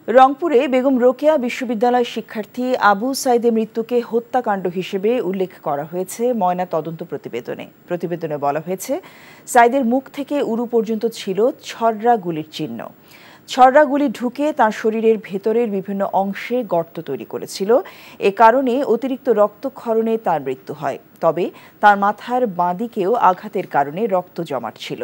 রংপুরে বেগম রোকেয়া বিশ্ববিদ্যালয় শিক্ষার্থী আবু সাইদের মৃত্যুকে হত্যাকাণ্ড হিসেবে উল্লেখ করা হয়েছে ময়না তদন্ত প্রতিবেদনে বলা হয়েছে, সাইদের মুখ থেকে উরু পর্যন্ত ছিল ছররা গুলির চিহ্ন। ছররা গুলি ঢুকে তার শরীরের ভেতরের বিভিন্ন অংশে গর্ত তৈরি করেছিল। এ কারণে অতিরিক্ত রক্তক্ষরণে তার মৃত্যু হয়। তবে তার মাথার বাঁদিকেও আঘাতের কারণে রক্ত জমাট ছিল।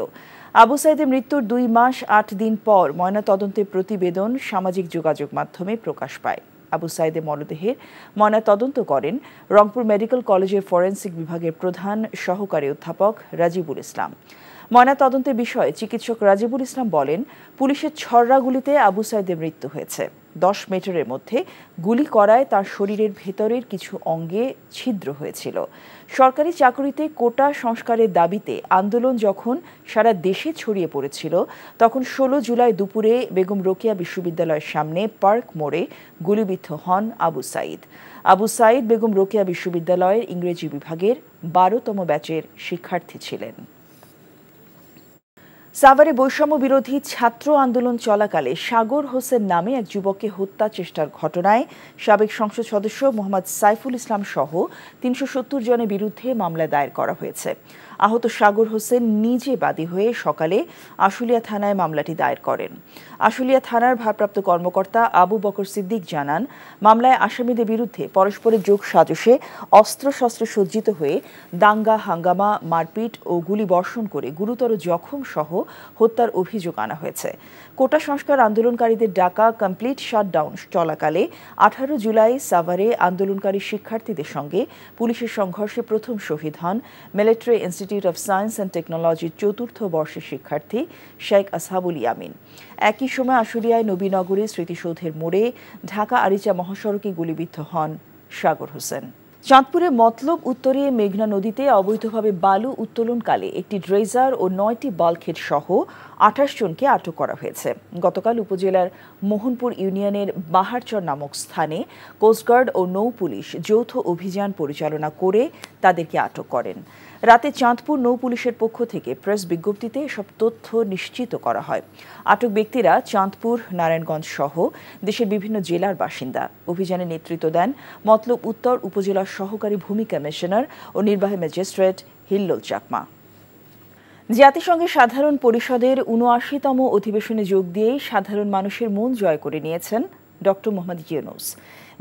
আবু সাইদের মৃত্যুর 2 মাস 8 দিন পর ময়নাতদন্তের প্রতিবেদন সামাজিক যোগাযোগ মাধ্যমে প্রকাশ পায়। আবু সাইদের মরদেহের ময়নাতদন্ত করেন রংপুর মেডিকেল কলেজের ফরেনসিক বিভাগের প্রধান সহকারী অধ্যাপক রাজিবুল ইসলাম। ময়নাতদন্তের বিষয়ে চিকিৎসক রাজিবুল ইসলাম বলেন, পুলিশের ছররা গুলিতে আবু সাইদের মৃত্যু হয়েছে। 10 মিটারের মধ্যে গুলি করায় তার শরীরের ভেতরের কিছু অঙ্গে ছিদ্র হয়েছিল। সরকারি চাকরিতে কোটা সংস্কারের দাবিতে আন্দোলন যখন সারা দেশে ছড়িয়ে পড়েছিল, তখন 16 জুলাই দুপুরে বেগম রোকেয়া বিশ্ববিদ্যালয়ের সামনে পার্ক মোড়ে গুলিবিদ্ধ হন আবু সাইদ। আবু সাইদ বেগম রোকেয়া বিশ্ববিদ্যালয়ের ইংরেজি বিভাগের 12তম ব্যাচের শিক্ষার্থী ছিলেন। সাভারে বৈষম্য বিরোধী ছাত্র আন্দোলন চলাকালে সাগর হোসেন নামে এক যুবককে হত্যা চেষ্টার ঘটনায় সাবেক সংসদ সদস্য মোহাম্মদ সাইফুল ইসলাম সহ 370 জনের বিরুদ্ধে মামলা দায়ের করা হয়েছে। আহত সাগর হোসেন নিজে বাদী হয়ে সকালে আশুলিয়া থানায় মামলাটি দায়ের করেন। আশুলিয়া থানার ভারপ্রাপ্ত কর্মকর্তা আবু বকর সিদ্দিক জানান, মামলায় আসামিদের বিরুদ্ধে পরস্পরের যোগসাজশে অস্ত্রশস্ত্রে সজ্জিত হয়ে দাঙ্গা হাঙ্গামা, মারপিট ও গুলিবর্ষণ করে গুরুতর জখম সহ হত্যার অভিযোগ আনা হয়েছে। কোটা সংস্কার আন্দোলনকারীদের ডাকা কমপ্লিট শাটডাউন চলাকালে 18 জুলাই সাভারে আন্দোলনকারী শিক্ষার্থীদের সঙ্গে পুলিশের সংঘর্ষে প্রথম শহীদ হন military institute of science and টেকনোলজির 4র্থ বর্ষের শিক্ষার্থী শেখ আসহাবুল ইয়ামিন। একই সময় আশুলিয়ায় নবীনগরে স্মৃতিসৌধের মোড়ে ঢাকা আরিচা মহাসড়কে গুলিবিদ্ধ হন সাগর হোসেন। চাঁদপুরে মতলব উত্তরে মেঘনা নদীতে অবৈধভাবে বালু উত্তোলনকালে একটি ড্রেজার ও 9টি বাল্কহেড সহ 28 জনকে আটক করা হয়েছে। গতকাল উপজেলার মোহনপুর ইউনিয়নের বাহারচর নামক স্থানে কোস্টগার্ড ও নৌ পুলিশ যৌথ অভিযান পরিচালনা করে তাদেরকে আটক করেন। রাতে চাঁদপুর নৌ পুলিশের পক্ষ থেকে প্রেস বিজ্ঞপ্তিতে এসব তথ্য নিশ্চিত করা হয়। আটক ব্যক্তিরা চাঁদপুর, নারায়ণগঞ্জ সহ দেশের বিভিন্ন জেলার বাসিন্দা। অভিযানে নেতৃত্ব দেন মতলব উত্তর উপজেলার সহকারী ভূমি কমিশনার ও নির্বাহী ম্যাজিস্ট্রেট হিল্লোল চাকমা। জাতিসংঘের সাধারণ পরিষদের ৭৯তম অধিবেশনে যোগ দিয়েই সাধারণ মানুষের মন জয় করে নিয়েছেন ডক্টর মোহাম্মদ ইউনূস।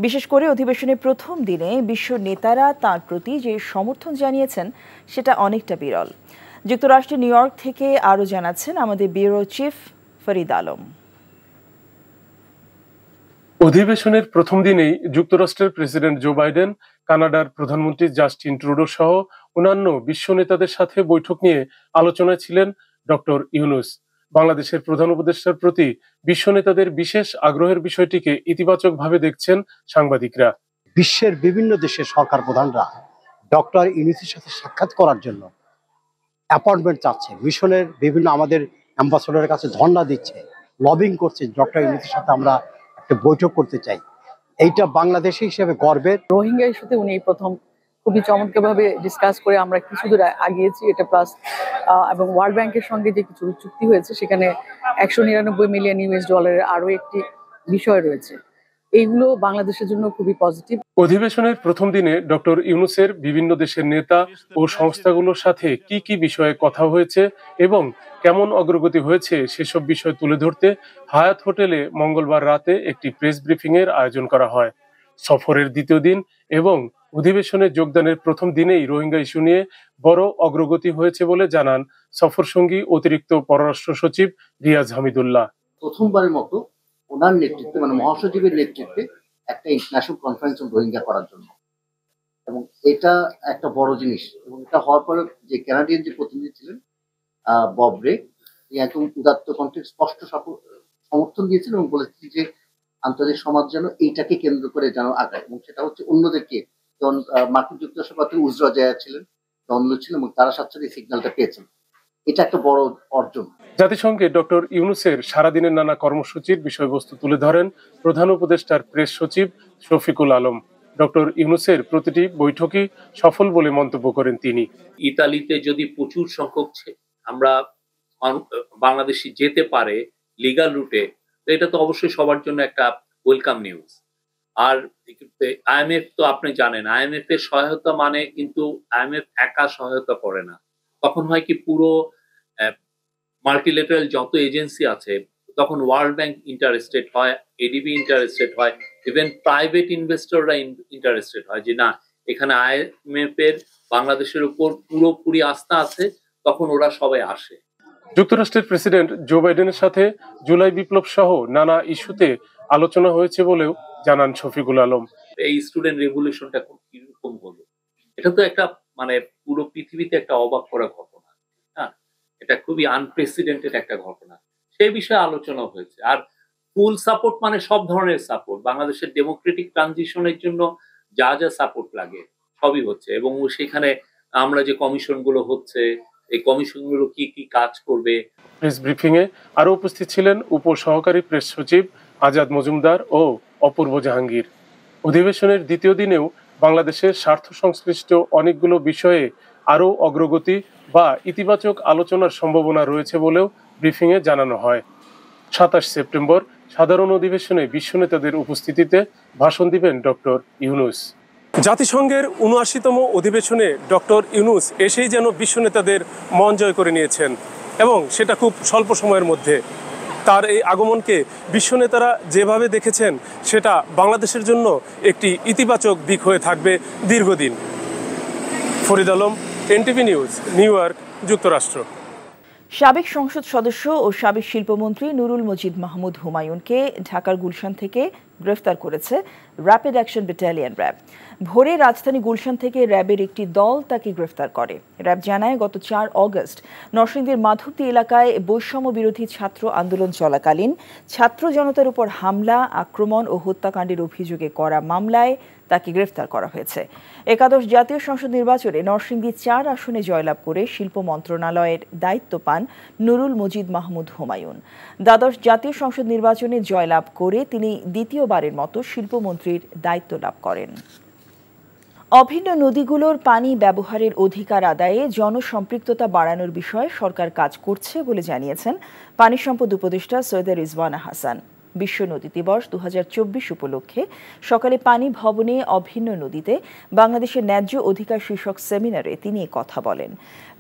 বিশেষ করে অধিবেশনের প্রথম দিনে বিশ্ব নেতারা তাঁর প্রতি যে সমর্থন জানিয়েছেন সেটা অনেকটা বিরল। যুক্তরাষ্ট্রের নিউ ইয়র্ক থেকে আরও জানাচ্ছেন আমাদের ব্যুরো চিফ ফরিদ আলম। অধিবেশনের প্রথম দিনেই যুক্তরাষ্ট্রের প্রেসিডেন্ট জো বাইডেন, কানাডার প্রধানমন্ত্রী জাস্টিন ট্রুডো সহ অন্যান্য বিশ্ব নেতাদের সাথে বৈঠক নিয়ে আলোচনায় ছিলেন ডক্টর ইউনূস। বাংলাদেশের প্রধান উপদেষ্টার প্রতি বিশ্ব নেতাদের বিশেষ আগ্রহের বিষয়টিকে ইতিবাচকভাবে দেখছেন সাংবাদিকরা। বিশ্বের বিভিন্ন দেশের সরকার প্রধানরা ডক্টর ইউনূসের সাথে সাক্ষাৎ করার জন্য অ্যাপয়েন্টমেন্ট চাচ্ছে, মিশনের বিভিন্ন আমাদের অ্যাম্বাসেডরের কাছে ধর্ণা দিচ্ছে, লবিং করছে, ডক্টর ইউনূসের সাথে আমরা একটা বৈঠক করতে চাই। এইটা বাংলাদেশি হিসেবে গর্বের। রোহিঙ্গা ইস্যুতে উনি প্রথম খুবই চমৎকারভাবে ডিসকাস করে আমরা কিছু দূর আগিয়েছি এটা, প্লাস এবং ওয়ার্ল্ড ব্যাংকের সঙ্গে যে কিছু চুক্তি হয়েছে সেখানে 199 মিলিয়ন ইউএস ডলারের আরো একটি বিষয় রয়েছে। এইগুলো বাংলাদেশের জন্য খুবই পজিটিভ। অধিবেশনের প্রথম দিনে ডক্টর ইউনূসের বিভিন্ন দেশের নেতা ও সংস্থাগুলোর সাথে কি কি বিষয়ে কথা হয়েছে এবং কেমন অগ্রগতি হয়েছে সেসব বিষয় তুলে ধরতে হায়াত হোটেলে মঙ্গলবার রাতে একটি প্রেস ব্রিফিং এর আয়োজন করা হয়। সফরের দ্বিতীয় দিন এবং অধিবেশনে যোগদানের প্রথম দিনেই রোহিঙ্গা ইস্যু নিয়ে বড় অগ্রগতি হয়েছে বলে জানান সফর সঙ্গী অতিরিক্ত পররাষ্ট্র সচিব রিয়াজ হামিদুল্লাহ। প্রথমবারের মতো ওনার নেতৃত্বে, মানে মহাসচিবের নেতৃত্বে একটা ইন্টারন্যাশনাল কনফারেন্স অন রোহিঙ্গা করার জন্য, এবং এটা একটা বড় জিনিস। এবং এটা হওয়ার পরে যে কানাডিয়ান যে প্রতিনিধি ছিলেন বব রে, একদম উদাত্ত কণ্ঠে স্পষ্ট সমর্থন দিয়েছেন এবং বলেছেন যে আন্তর্জাতিক সমাজ যেন এইটাকে কেন্দ্র করে যেন আগায়, এবং সেটা হচ্ছে অন্যদেরকে, যেমন মার্কিন যুক্তরাষ্ট্রের পাত্রে উজরা জায়া ছিলেন, দ্বন্দ্ব ছিল, এবং তারা সাথে এই সিগন্যালটা পেয়েছেন। এটা একটা বড় অর্জন। জাতিসংঘে ডক্টর ইউনূসের সারাদিনের নানা কর্মসূচির বিষয়বস্তু তুলে ধরেন প্রধান উপদেষ্টার প্রেস সচিব শফিকুল আলম। ডক্টর ইউনূসের প্রতিটি বৈঠকই সফল বলে মন্তব্য করেন তিনি। ইতালিতে যদি প্রচুর সংখ্যক আমরা বাংলাদেশি যেতে পারে লিগাল রুটে, এটা তো অবশ্যই সবার জন্য একটা ওয়েলকাম নিউজ। আর আইএমএফ তো আপনি জানেন, আইএমএফ এর সহায়তা মানে কিন্তু আইএমএফ একা সহায়তা করে না। তখন হয় কি পুরো মাল্টিলেটারাল যত এজেন্সি আছে তখন ওয়ার্ল্ড ব্যাংক ইন্টারেস্টেড হয়, এডিবি ইন্টারেস্টেড হয়, ইভেন প্রাইভেট ইনভেস্টররা ইন্টারেস্টেড হয় যে না এখানে আইএমএফ এর বাংলাদেশের উপর পুরোপুরি আস্থা আছে, তখন ওরা সবাই আসে। যুক্তরাষ্ট্রের প্রেসিডেন্ট জো বাইডেনের সাথে জুলাই বিপ্লব সহ নানা ইস্যুতে আলোচনা হয়েছে বলেও জানান শফিকুল আলম। এই স্টুডেন্ট রেভলিউশনটা কিরকম হলো, এটা তো একটা মানে পুরো পৃথিবীতে একটা অবাক করা ঘটনা। হ্যাঁ, এটা খুবই আনপ্রেসিডেন্টেড একটা ঘটনা, সেই বিষয়ে আলোচনা হয়েছে। আর ফুল সাপোর্ট মানে সব ধরনের সাপোর্ট, বাংলাদেশের ডেমোক্রেটিক ট্রানজিশনের জন্য যা যা সাপোর্ট লাগে সবই হচ্ছে। এবং সেখানে আমরা যে কমিশনগুলো হচ্ছে, এই কমিশনগুলো কি কি কাজ করবে। প্রেস ব্রিফিং এ আরো উপস্থিত ছিলেন উপসহকারী প্রেস সচিব আজাদ মজুমদার ও অপূর্ব জাহাঙ্গীর। অধিবেশনের দ্বিতীয় দিনেও বাংলাদেশের স্বার্থ সংশ্লিষ্ট অনেকগুলো বিষয়ে আরো অগ্রগতি বা ইতিবাচক আলোচনার সম্ভাবনা রয়েছে বলেও ব্রিফিং এ জানানো হয়। 27 সেপ্টেম্বর সাধারণ অধিবেশনে বিশ্ব নেতাদের উপস্থিতিতে ভাষণ দিবেন ডক্টর ইউনূস। জাতিসংঘের ৭৯তম অধিবেশনে ডক্টর ইউনূস এসেই যেন বিশ্ব নেতাদের মন জয় করে নিয়েছেন, এবং সেটা খুব স্বল্প সময়ের মধ্যে। তার এই আগমনকে বিশ্ব নেতারা যেভাবে দেখেছেন সেটা বাংলাদেশের জন্য একটি ইতিবাচক দিক হয়ে থাকবে দীর্ঘদিন। Farid Alam, NTV news, new York, যুক্তরাষ্ট্র। সাবেক সংসদ সদস্য ও সাবেক শিল্পমন্ত্রী নুরুল মজিদ মাহমুদ হুমায়ুনকে ঢাকার গুলশান থেকে গ্রেফতার করেছে র্যাপিড অ্যাকশন ব্যাটালিয়ন র্যাব। ভোরে রাজধানী গুলশান থেকে র্যাবের একটি দল তাকে গ্রেফতার করে। র্যাব জানায়, গত ৪ অগস্ট নরসিংদীর মাধবদী এলাকায় বৈষম্য বিরোধী ছাত্র আন্দোলন চলাকালীন ছাত্র জনতার উপর হামলা, আক্রমণ ও হত্যাকাণ্ডের অভিযোগে করা মামলায় তাকে গ্রেফতার করা হয়েছে। একাদশ জাতীয় সংসদ নির্বাচনে নরসিংদী ৪ আসনে জয়লাভ করে শিল্প মন্ত্রণালয়ের দায়িত্ব পান নুরুল মজিদ মাহমুদ হুমায়ুন। দ্বাদশ জাতীয় সংসদ নির্বাচনে জয়লাভ করে তিনি দ্বিতীয়বারের মতো শিল্পমন্ত্রীর দায়িত্ব লাভ করেন। অভিন্ন নদীগুলোর পানি ব্যবহারের অধিকার আদায়ে জনসম্পৃক্ততা বাড়ানোর বিষয়ে সরকার কাজ করছে বলে জানিয়েছেন পানি সম্পদ উপদেষ্টা সৈয়দা রিজওয়ানা হাসান। বিশ্ব নদী দিবস ২০২৪ উপলক্ষে সকালে পানি ভবনে অভিন্ন নদীতে বাংলাদেশের ন্যায্য অধিকার শীর্ষক সেমিনারে তিনি কথা বলেন।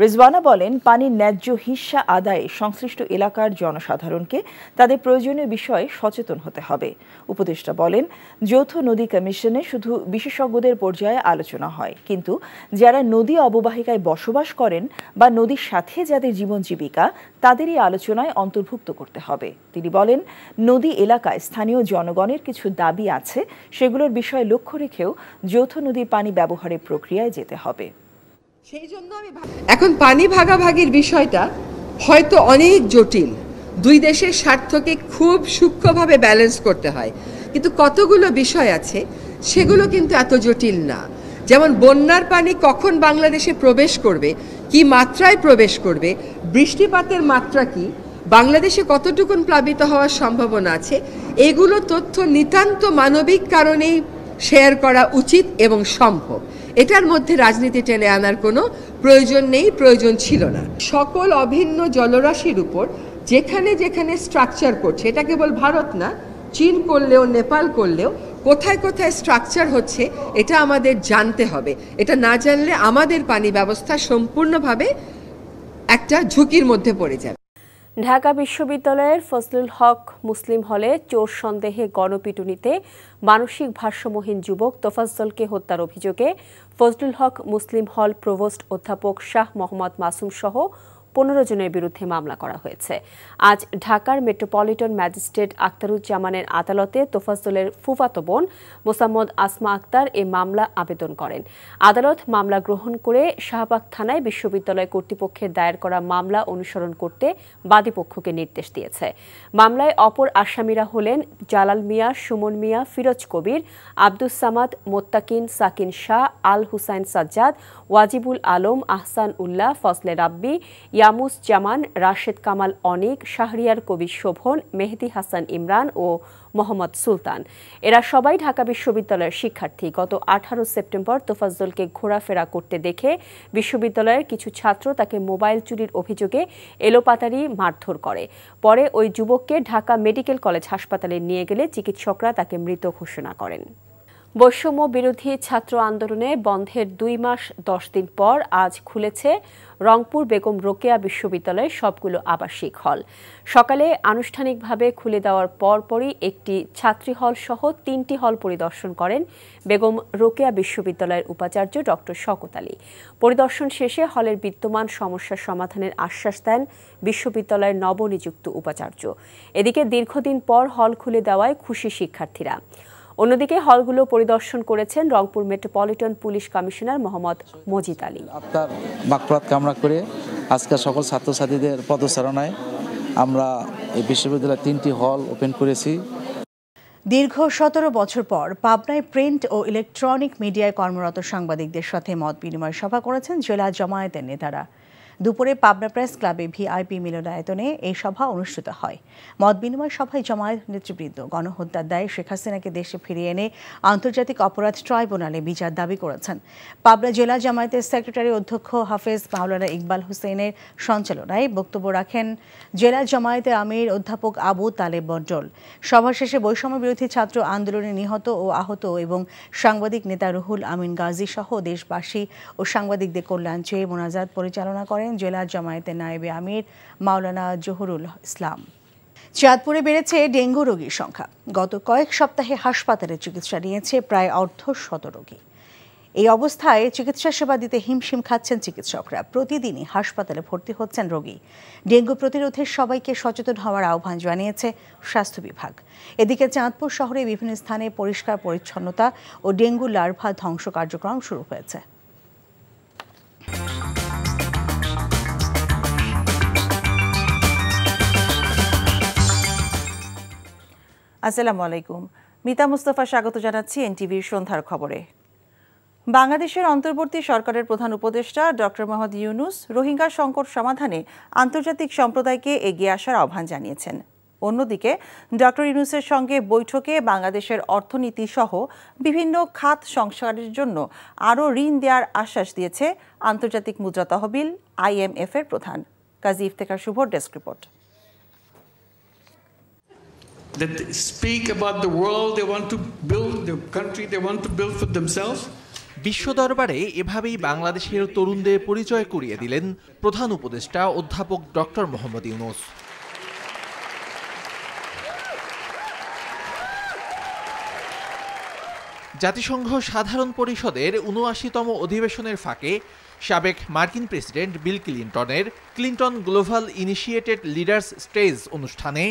রিজওয়ানা বলেন, পানির ন্যায্য হিস্যা আদায়ে সংশ্লিষ্ট এলাকার জনসাধারণকে তাদের প্রয়োজনীয় বিষয়ে সচেতন হতে হবে। উপদেষ্টা বলেন, যৌথ নদী কমিশনে শুধু বিশেষজ্ঞদের পর্যায়ে আলোচনা হয়, কিন্তু যারা নদী অববাহিকায় বসবাস করেন বা নদীর সাথে যাদের জীবন জীবিকা তাদেরই আলোচনায় অন্তর্ভুক্ত করতে হবে। তিনি বলেন, নদী এলাকায় স্থানীয় জনগণের কিছু দাবি আছে, সেগুলোর বিষয়ে লক্ষ্য রেখেও যৌথ নদীর পানি ব্যবহারের প্রক্রিয়ায় যেতে হবে। সেই জন্য এখন পানি ভাগাভাগির বিষয়টা হয়তো অনেক জটিল, দুই দেশের স্বার্থকে খুব সূক্ষ্মভাবে ব্যালেন্স করতে হয়, কিন্তু কতগুলো বিষয় আছে সেগুলো কিন্তু এত জটিল না। যেমন বন্যার পানি কখন বাংলাদেশে প্রবেশ করবে, কি মাত্রায় প্রবেশ করবে, বৃষ্টিপাতের মাত্রা কি, বাংলাদেশে কতটুকুন প্লাবিত হওয়ার সম্ভাবনা আছে, এগুলো তথ্য নিতান্ত মানবিক কারণেই শেয়ার করা উচিত এবং সম্ভব। এটার মধ্যে রাজনীতি টেনে আনার কোনো প্রয়োজন নেই, প্রয়োজন ছিল না। সকল অভিন্ন জলরাশির উপর যেখানে যেখানে স্ট্রাকচার করছে, এটা কেবল ভারত না, চীন করলেও নেপাল করলেও কোথায় কোথায় স্ট্রাকচার হচ্ছে এটা আমাদের জানতে হবে। এটা না জানলে আমাদের পানি ব্যবস্থা সম্পূর্ণভাবে একটা ঝুঁকির মধ্যে পড়ে যাবে। ঢাকা বিশ্ববিদ্যালয়ের ফজলুল হক মুসলিম হলে চোর সন্দেহে গণপিটুনিতে মানসিক ভারসাম্যহীন যুবক তোফাজ্জলকে হত্যার অভিযোগে ফজলুল হক মুসলিম হল প্রভোস্ট অধ্যাপক শাহ মোহাম্মদ মাসুম সহ 15 জনের বিরুদ্ধে মামলা করা হয়েছে। আজ ঢাকার মেট্রোপলিটন ম্যাজিস্ট্রেট আখতারুজ্জামানের আদালতে তোফাজ্জলের ফুফাতো বোন মোসাম্মদ আসমা আক্তার এ মামলা আবেদন করেন। আদালত মামলা গ্রহণ করে শাহবাগ থানায় বিশ্ববিদ্যালয় কর্তৃপক্ষের দায়ের করা মামলা অনুসরণ করতে বাদীপক্ষকে নির্দেশ দিয়েছে। মামলায় অপর আসামিরা হলেন জালাল মিয়া, সুমন মিয়া, ফিরোজ কবির, আব্দুস সামাদ, মোত্তাকিন, সাকিন শাহ, আল হুসাইন সাজ্জাদ, ওয়াজিবুল আলম, আহসান উল্লাহ, ফজলে রাব্বি, ইয়ামুস জামান, রাশেদ কামাল অনিক, শাহরিয়ার কবির শোভন, মেহেদি হাসান ইমরান ও মোহাম্মদ সুলতান। এরা সবাই ঢাকা বিশ্ববিদ্যালয়ের শিক্ষার্থী। গত 18 সেপ্টেম্বর তোফাজ্জলকে ঘোরাফেরা করতে দেখে বিশ্ববিদ্যালয়ের কিছু ছাত্র তাকে মোবাইল চুরির অভিযোগে এলোপাতাড়ি মারধর করে। পরে ওই যুবককে ঢাকা মেডিকেল কলেজ হাসপাতালে নিয়ে গেলে চিকিৎসকরা তাকে মৃত ঘোষণা করেন। বৈষম্য বিরোধী ছাত্র আন্দোলনে বন্ধের 2 মাস 10 দিন পর আজ খুলেছে রংপুর বেগম রোকেয়া বিশ্ববিদ্যালয়ের সবগুলো আবাসিক হল। সকালে আনুষ্ঠানিকভাবে খুলে দেওয়ার পরপরই একটি ছাত্রী হল সহ 3টি হল পরিদর্শন করেন বেগম রোকেয়া বিশ্ববিদ্যালয়ের উপাচার্য ডক্টর শওকত আলী। পরিদর্শন শেষে হলের বিদ্যমান সমস্যার সমাধানের আশ্বাস দেন বিশ্ববিদ্যালয়ের নবনিযুক্ত উপাচার্য। এদিকে দীর্ঘদিন পর হল খুলে দেওয়ায় খুশি শিক্ষার্থীরা। অন্যদিকে হলগুলো পরিদর্শন করেছেন Rangpur metropolitan police commissioner Mohammad Majid Ali. আপনার মাগফিরাত কামনা করে আজকে সকল ছাত্রছাত্রীদের পদচারণায় আমরা এই বিশ্ববিদ্যালয়ের 3টি হল ওপেন করেছি। দীর্ঘ 17 বছর পর পাবনায় প্রিন্ট ও ইলেকট্রনিক মিডিয়ায় কর্মরত সাংবাদিকদের সাথে মত বিনিময় সভা করেছেন জেলা জামায়াতের নেতারা। দুপুরে পাবনা প্রেস ক্লাবে ভিআইপি মিলনায়তনে এই সভা অনুষ্ঠিত হয়। মত বিনিময় সভায় জামায়াত নেতৃবৃন্দ গণহত্যার দায়ে শেখ হাসিনাকে দেশে ফিরিয়ে এনে আন্তর্জাতিক অপরাধ ট্রাইব্যুনালে বিচার দাবি করেছেন। পাবনা জেলা জামায়াতের সেক্রেটারি অধ্যক্ষ হাফেজ মাওলানা ইকবাল হোসেনের সঞ্চালনায় বক্তব্য রাখেন জেলা জামায়াতের আমির অধ্যাপক আবু তালেব মণ্ডল। সভা শেষে বৈষম্য বিরোধী ছাত্র আন্দোলনে নিহত ও আহত এবং সাংবাদিক নেতা রুহুল আমিন গাজী সহ দেশবাসী ও সাংবাদিকদের কল্যাণ চেয়ে মোনাজাত পরিচালনা করেন জেলা জামায়াতের নায়েবে আমির মাওলানা জহুরুল ইসলাম। চাঁদপুরে বেড়েছে ডেঙ্গু রোগীর সংখ্যা। গত কয়েক সপ্তাহে হাসপাতালে চিকিৎসা নিয়েছে প্রায় 150 রোগী। এই অবস্থায় চিকিৎসা সেবা দিতে হিমশিম খাচ্ছেন চিকিৎসকরা। প্রতিদিনই হাসপাতালে ভর্তি হচ্ছেন রোগী। ডেঙ্গু প্রতিরোধে সবাইকে সচেতন হওয়ার আহ্বান জানিয়েছে স্বাস্থ্য বিভাগ। এদিকে চাঁদপুর শহরে বিভিন্ন স্থানে পরিষ্কার পরিচ্ছন্নতা ও ডেঙ্গু লার্ভা ধ্বংস কার্যক্রম শুরু হয়েছে। আসসালামু আলাইকুম। মিতা মুস্তাফা স্বাগত জানাচ্ছি এনটিভির সন্ধ্যার খবরে। বাংলাদেশের অন্তর্বর্তী সরকারের প্রধান উপদেষ্টা ডক্টর মোহাম্মদ ইউনূস রোহিঙ্গা সংকট সমাধানে আন্তর্জাতিক সম্প্রদায়কে এগিয়ে আসার আহ্বান জানিয়েছেন। অন্যদিকে ডক্টর ইউনূসের সঙ্গে বৈঠকে বাংলাদেশের অর্থনীতি সহ বিভিন্ন খাত সংস্কারের জন্য আরও ঋণ দেওয়ার আশ্বাস দিয়েছে আন্তর্জাতিক মুদ্রা তহবিল IMF এর প্রধান। কাজী ইফতেখার শুভর desk report. That speak about the world they want to build, the country they want to build for themselves. বিশ্ব দরবারে এভাবেই বাংলাদেশের তরুণদের পরিচয় করিয়ে দিলেন প্রধান উপদেষ্টা অধ্যাপক ডক্টর মোহাম্মদ ইউনূস। জাতিসংঘ সাধারণ পরিষদের ৭৯তম অধিবেশনের ফাঁকে সাবেক মার্কিন প্রেসিডেন্ট বিল ক্লিন্টনের Clinton global initiated leaders stage অনুষ্ঠানে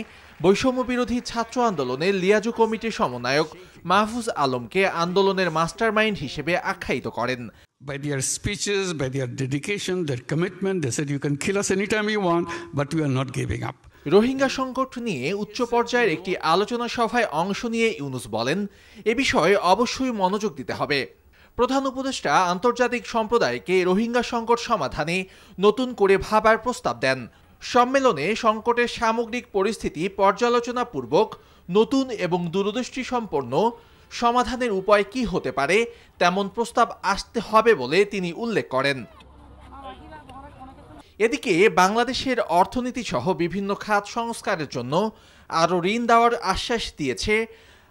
বৈষম্য বিরোধী ছাত্র আন্দোলনের লিয়াজু কমিটির সমন্বয়ক মাহফুজ আলমকে আন্দোলনের মাস্টারমাইন্ড হিসেবে আখ্যায়িত করেন। By their speeches, by their dedication, their commitment, they said you can kill us anytime you want, but we are not giving up. Rohingya সংকট নিয়ে উচ্চ পর্যায়ের একটি আলোচনা সভায় অংশ নিয়ে ইউনূস বলেন, এ বিষয়ে অবশ্যই মনোযোগ দিতে হবে। প্রধান উপদেষ্টা আন্তর্জাতিক সম্প্রদায়কে রোহিঙ্গা সংকট সমাধানে নতুন করে ভাবার প্রস্তাব দেন। সম্মেলনে সংকটের সামগ্রিক পরিস্থিতি পর্যালোচনাপূর্বক নতুন এবং দূরদৃষ্টি সম্পন্ন সমাধানের উপায় কি হতে পারে তেমন প্রস্তাব আসতে হবে বলে তিনি উল্লেখ করেন। এদিকে বাংলাদেশের অর্থনীতি সহ বিভিন্ন খাত সংস্কারের জন্য আরও ঋণ দেওয়ার আশ্বাস দিয়েছে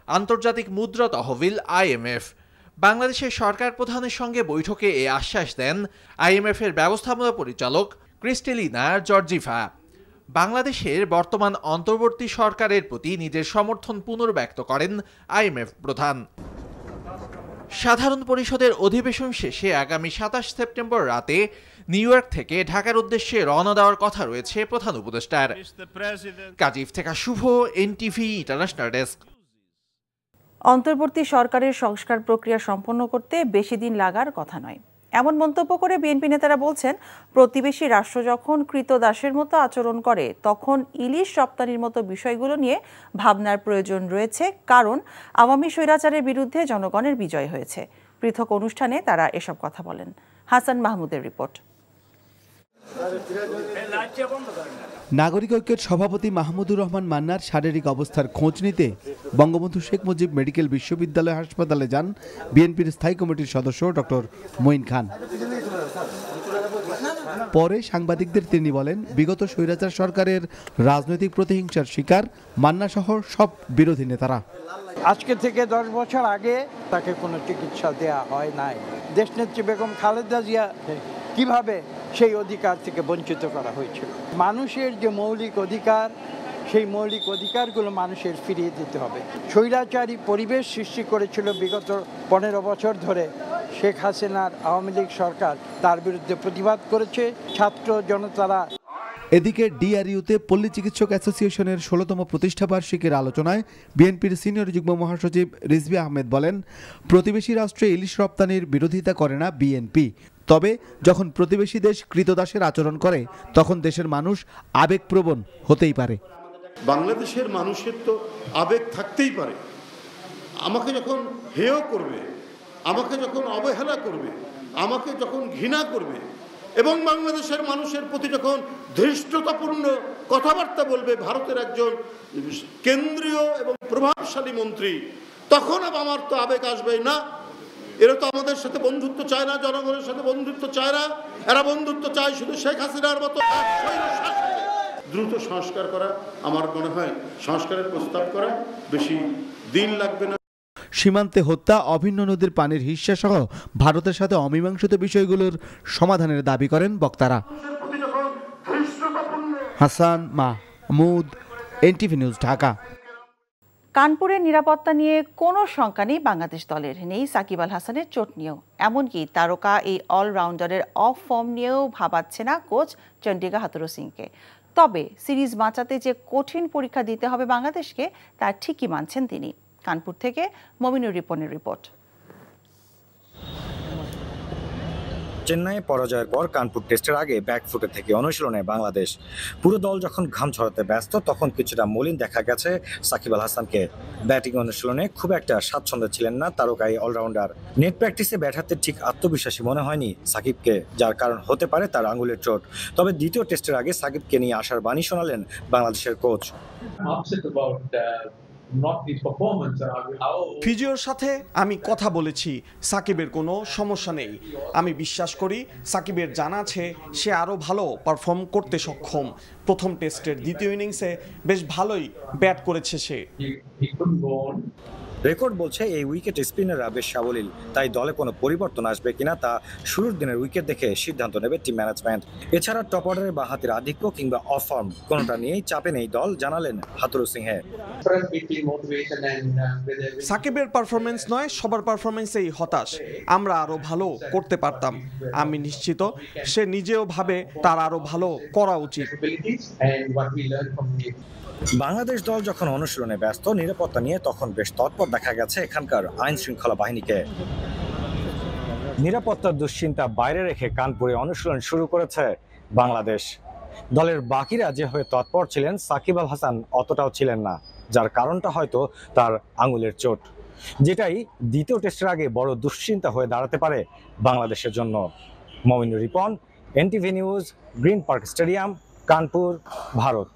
আন্তর্জাতিক মুদ্রা তহবিল IMF। বাংলাদেশের সরকার প্রধানের সঙ্গে বৈঠকে এই আশ্বাস দেন IMF এর ব্যবস্থাপনা পরিচালক ক্রিস্টেলিনা জর্জিভা। বাংলাদেশের বর্তমান অন্তর্বর্তী সরকারের প্রতি নিজের সমর্থন পুনর্ব্যক্ত করেন IMF প্রধান। সাধারণ পরিষদের অধিবেশন শেষে আগামী ২৭ সেপ্টেম্বর রাতে নিউ ইয়র্ক থেকে ঢাকার উদ্দেশ্যে রওনা দেওয়ার কথা রয়েছে প্রধান উপদেষ্টার। কাজী ইফতেখার শুভ, NTV ইন্টারন্যাশনাল ডেস্ক। অন্তর্বর্তী সরকারের সংস্কার প্রক্রিয়া সম্পন্ন করতে বেশি দিন লাগার কথা নয়, এমন মন্তব্য করে বিএনপি নেতারা বলছেন, প্রতিবেশী রাষ্ট্র যখন কৃতদাসের মতো আচরণ করে তখন ইলিশ রপ্তানির মতো বিষয়গুলো নিয়ে ভাবনার প্রয়োজন রয়েছে, কারণ আওয়ামী স্বৈরাচারের বিরুদ্ধে জনগণের বিজয় হয়েছে। পৃথক অনুষ্ঠানে তারা এসব কথা বলেন। হাসান মাহমুদের রিপোর্ট। নাগরিক ঐক্যের সভাপতি মাহমুদুর রহমান মান্নার শারীরিক অবস্থার খোঁজ নিতে বঙ্গবন্ধু শেখ মুজিব মেডিকেল বিশ্ববিদ্যালয় হাসপাতালে যান বিএনপির স্থায়ী কমিটির সদস্য ডক্টর মঈন খান। পরে সাংবাদিকদের তিনি বলেন, বিগত স্বৈরাচার সরকারের রাজনৈতিক প্রতিহিংসার শিকার মান্না সহ সব বিরোধী নেতারা। আজকে থেকে 10 বছর আগে তাকে কোনো চিকিৎসা দেয়া হয় নাই। দেশনেত্রী বেগম খালেদা জিয়া কিভাবে সেই অধিকার থেকে বঞ্চিত করা হয়েছিল। মানুষের যে মৌলিক অধিকার, সেই মৌলিক অধিকারগুলো মানুষের ফিরিয়ে দিতে হবে। স্বৈরাচারী পরিবেশ সৃষ্টি করেছিল বিগত 15 বছর ধরে শেখ হাসিনার আওয়ামী লীগ সরকার, তার বিরুদ্ধে প্রতিবাদ করেছে ছাত্র জনতারা। এদিকে ডিআরইউতে পল্লী চিকিৎসক অ্যাসোসিয়েশনের 16তম প্রতিষ্ঠা বার্ষিকীর আলোচনায় বিএনপির সিনিয়র যুগ্ম মহাসচিব রিজভী আহমেদ বলেন, প্রতিবেশী রাষ্ট্রে ইলিশ রপ্তানির বিরোধিতা করে না বিএনপি, তবে যখন প্রতিবেশী দেশ কৃতদাসের আচরণ করে তখন দেশের মানুষ আবেগপ্রবণ হতেই পারে। বাংলাদেশের মানুষের তো আবেগ থাকতেই পারে। আমাকে যখন হেয় করবে, আমাকে যখন অবহেলা করবে, আমাকে যখন ঘৃণা করবে এবং বাংলাদেশের মানুষের প্রতি যখন ধৃষ্টতাপূর্ণ কথাবার্তা বলবে ভারতের একজন কেন্দ্রীয় এবং প্রভাবশালী মন্ত্রী, তখন আমার তো আবেগ আসবেই না। এরা তো আমাদের সাথে বন্ধুত্ব চায় না, জনগণের সাথে বন্ধুত্ব চায় না। এরা বন্ধুত্ব চায় শুধু শেখ হাসিনার মতো। দ্রুত সংস্কার করা, আমার মনে হয় সংস্কারের প্রস্তাব করা বেশি দিন লাগবে না। সীমান্তে হত্যা, অভিন্ন নদীর পানির হিস্সা সহ ভারতের সাথে অমীমাংসিত বিষয়গুলোর সমাধানের দাবি করেন বক্তারা। Hasan Mahmud, NTV news, Dhaka. কানপুরের নিরাপত্তা নিয়ে কোনো শঙ্কা নেই বাংলাদেশ দলের, নেই সাকিব আল হাসানের চোট নিয়েও। এমনকি তারকা এই অলরাউন্ডারের অফ ফর্ম নিয়েও ভাবাচ্ছে না কোচ চন্ডিকা হাথুরু সিংকে। তবে সিরিজ বাঁচাতে যে কঠিন পরীক্ষা দিতে হবে বাংলাদেশকে, তা ঠিকই মানছেন তিনি। কানপুর থেকে মমিনুর রিপনের রিপোর্ট। চেন্নাইয়ে পরাজয়ের পর কানপুর টেস্টের আগে ব্যাকফুটে থেকে অনুশীলনে বাংলাদেশ। পুরো দল যখন ঘাম ঝরাতে ব্যস্ত, তখন কিছুটা মলিন দেখা গেছে সাকিব আল হাসানকে। ব্যাটিং অনুশীলনে খুব একটা স্বাচ্ছন্দ্য ছিলেন না তারকাই অলরাউন্ডার। নেট প্র্যাকটিসে ব্যাট হাতে ঠিক আত্মবিশ্বাসী মনে হয়নি সাকিবকে, যার কারণ হতে পারে তার আঙুলের চোট। তবে দ্বিতীয় টেস্টের আগে সাকিবকে নিয়ে আসার বাণী শোনালেন বাংলাদেশের কোচ। ফিজিওর সাথে আমি কথা বলেছি, সাকিবের কোনো সমস্যা নেই। আমি বিশ্বাস করি সাকিবের জানা আছে সে আরও ভালো পারফর্ম করতে সক্ষম। প্রথম টেস্টের দ্বিতীয় ইনিংসে বেশ ভালোই ব্যাট করেছে সে। রেকর্ড বলছে এই উইকেটে স্পিনাররা বেশ সাবলীল, তাই দলে কোনো পরিবর্তন আসবে কিনা তা শুরুর দিনের উইকেট দেখে সিদ্ধান্ত নেবে টিম ম্যানেজমেন্ট। এছাড়া টপ অর্ডারে বাঁহাতির আধিক্য কিংবা অফ ফর্ম কোনোটা নিয়েই চাপে নেই দল, জানালেন হাথুরু সিংহে। সাকিবের পারফরমেন্স নয়, সবার পারফরমেন্সেই হতাশ। আমরা আরো ভালো করতে পারতাম। আমি নিশ্চিত সে নিজেও ভাবে তার আরো ভালো করা উচিত। বাংলাদেশ দল যখন অনুশীলনে ব্যস্ত নিরাপত্তা নিয়ে, তখন বেশ তৎপর দেখা গেছে এখানকার আইন শৃঙ্খলা বাহিনীকে। নিরাপত্তার দুশ্চিন্তা বাইরে রেখে কানপুরে অনুশীলন শুরু করেছে বাংলাদেশ। দলের বাকিরা যেভাবে তৎপর ছিলেন, সাকিব আল হাসান অতটাও ছিলেন না, যার কারণটা হয়তো তার আঙুলের চোট, যেটাই দ্বিতীয় টেস্টের আগে বড় দুশ্চিন্তা হয়ে দাঁড়াতে পারে বাংলাদেশের জন্য। Mominur Ripon, NTV news, green park stadium, Kanpur, Bharat.